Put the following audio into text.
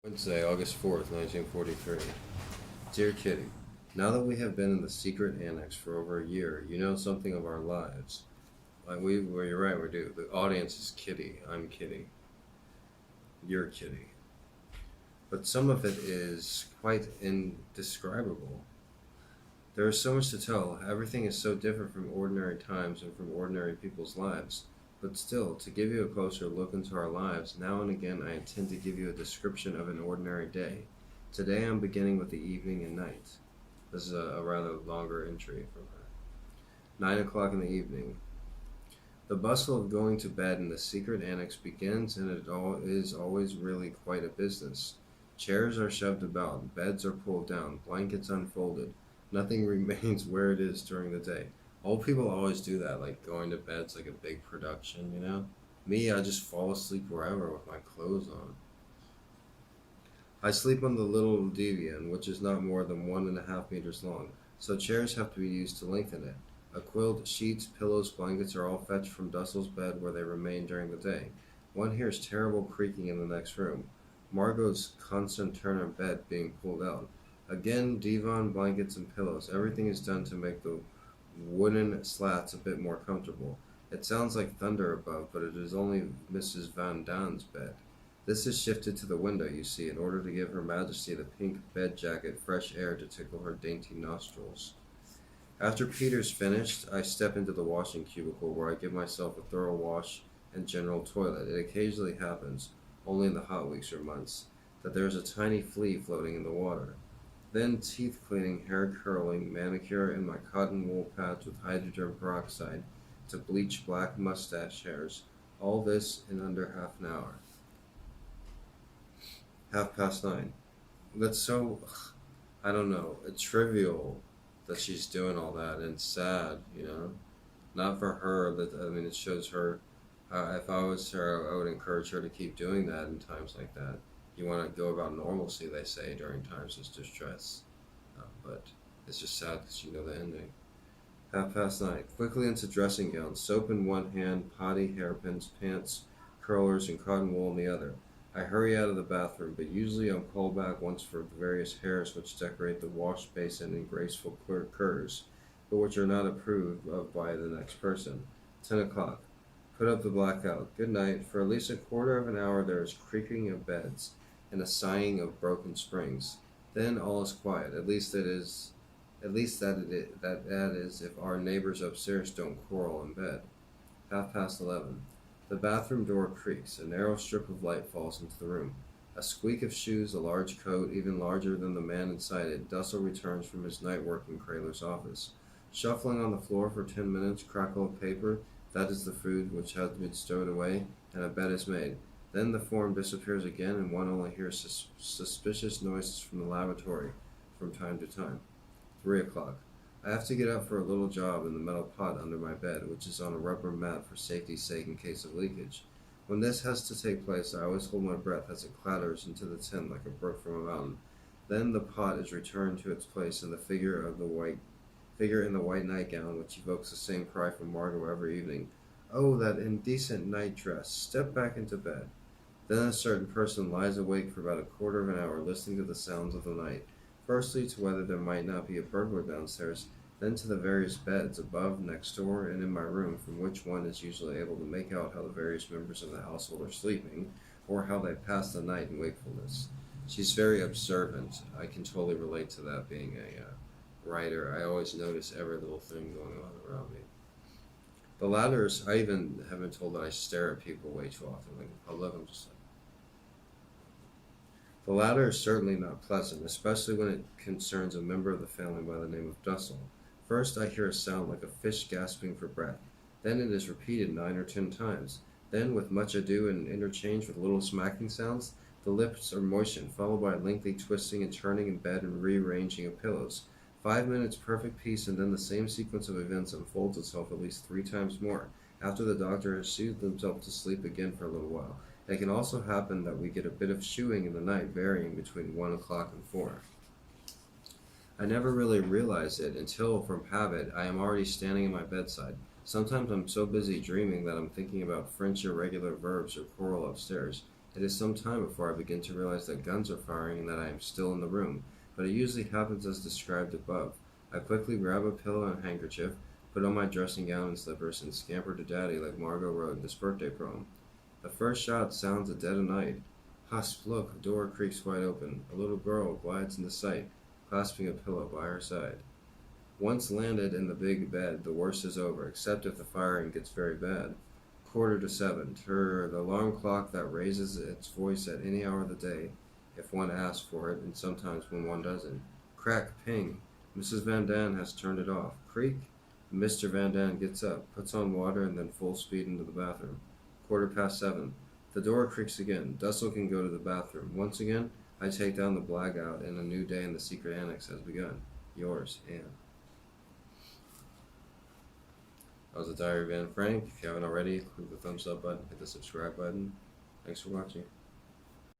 Wednesday, August 4th, 1943. Dear Kitty, now that we have been in the secret annex for over a year, you know something of our lives. Well, you're right, we do. The audience is Kitty. I'm Kitty. You're Kitty. But some of it is quite indescribable. There is so much to tell. Everything is so different from ordinary times and from ordinary people's lives. But still, to give you a closer look into our lives, now and again I intend to give you a description of an ordinary day. Today I'm beginning with the evening and night. This is a rather longer entry from her. 9 o'clock in the evening. The bustle of going to bed in the secret annex begins, and is always really quite a business. Chairs are shoved about, beds are pulled down, blankets unfolded. Nothing remains where it is during the day. Old people always do that, like going to bed's like a big production, you know? Me, I just fall asleep wherever with my clothes on. I sleep on the little divan, which is not more than 1.5 meters long, so chairs have to be used to lengthen it. A quilt, sheets, pillows, blankets are all fetched from Dussel's bed where they remain during the day. One hears terrible creaking in the next room. Margot's concertina bed being pulled out. Again, divan, blankets, and pillows. Everything is done to make the wooden slats a bit more comfortable. It sounds like thunder above, but it is only Mrs. Van Daan's bed. This is shifted to the window, you see, in order to give Her Majesty the pink bed jacket fresh air to tickle her dainty nostrils. After Peter's finished, I step into the washing cubicle where I give myself a thorough wash and general toilet. It occasionally happens, only in the hot weeks or months, that there is a tiny flea floating in the water. Then teeth cleaning, hair curling, manicure, and my cotton wool pads with hydrogen peroxide to bleach black mustache hairs. All this in under half an hour. 9:30. That's so, I don't know, it's trivial that she's doing all that and sad, you know? Not for her, it shows her, if I was her, I would encourage her to keep doing that in times like that. You want to go about normalcy, they say, during times of distress. But it's just sad because you know the ending. 9:30. Quickly into dressing gown, soap in one hand, potty, hairpins, pants, curlers, and cotton wool in the other. I hurry out of the bathroom, but usually I'm called back once for the various hairs which decorate the wash basin in graceful curves, but which are not approved of by the next person. 10 o'clock. Put up the blackout. Good night. For at least a quarter of an hour there is creaking of beds and a sighing of broken springs. Then all is quiet. At least that is if our neighbors upstairs don't quarrel in bed. 11:30. The bathroom door creaks. A narrow strip of light falls into the room. A squeak of shoes, a large coat, even larger than the man inside it. Dussel returns from his night work in Kraler's office. Shuffling on the floor for 10 minutes, crackle of paper, that is the food which has been stowed away, and a bed is made. Then the form disappears again, and one only hears suspicious noises from the lavatory from time to time. 3 o'clock. I have to get up for a little job in the metal pot under my bed, which is on a rubber mat for safety's sake in case of leakage. When this has to take place, I always hold my breath as it clatters into the tin like a brook from a mountain. Then the pot is returned to its place, and the figure in the white nightgown, which evokes the same cry from Margot every evening. Oh, that indecent night dress! Step back into bed. Then a certain person lies awake for about a quarter of an hour, listening to the sounds of the night. Firstly, to whether there might not be a burglar downstairs, then to the various beds above, next door, and in my room, from which one is usually able to make out how the various members of the household are sleeping, or how they pass the night in wakefulness. She's very observant. I can totally relate to that being a writer. I always notice every little thing going on around me. The latter is, I even have been told that I stare at people way too often. Like, I love them just like. The latter is certainly not pleasant, especially when it concerns a member of the family by the name of Dussel. First, I hear a sound like a fish gasping for breath. Then it is repeated 9 or 10 times. Then, with much ado and interchange with little smacking sounds, the lips are moistened, followed by a lengthy twisting and turning in bed and rearranging of pillows. 5 minutes perfect peace, and then the same sequence of events unfolds itself at least 3 times more, after the doctor has soothed himself to sleep again for a little while. It can also happen that we get a bit of shooing in the night, varying between 1 o'clock and 4. I never really realized it until, from habit, I am already standing at my bedside. Sometimes I'm so busy dreaming that I'm thinking about French irregular verbs or choral upstairs. It is some time before I begin to realize that guns are firing and that I am still in the room, but it usually happens as described above. I quickly grab a pillow and handkerchief, put on my dressing gown and slippers, and scamper to Daddy like Margot wrote in this birthday poem. The first shot sounds a dead of night. Hush, look, a door creaks wide open. A little girl glides into sight, clasping a pillow by her side. Once landed in the big bed, the worst is over, except if the firing gets very bad. 7:15. The alarm clock that raises its voice at any hour of the day, if one asks for it, and sometimes when one doesn't. Crack, ping. Mrs. Van Daan has turned it off. Creak. Mr. Van Daan gets up, puts on water, and then full speed into the bathroom. 7:15. The door creaks again. Dussel can go to the bathroom. Once again, I take down the blackout, and a new day in the secret annex has begun. Yours, Anne. That was the Diary of Anne Frank. If you haven't already, click the thumbs up button, hit the subscribe button. Thanks for watching.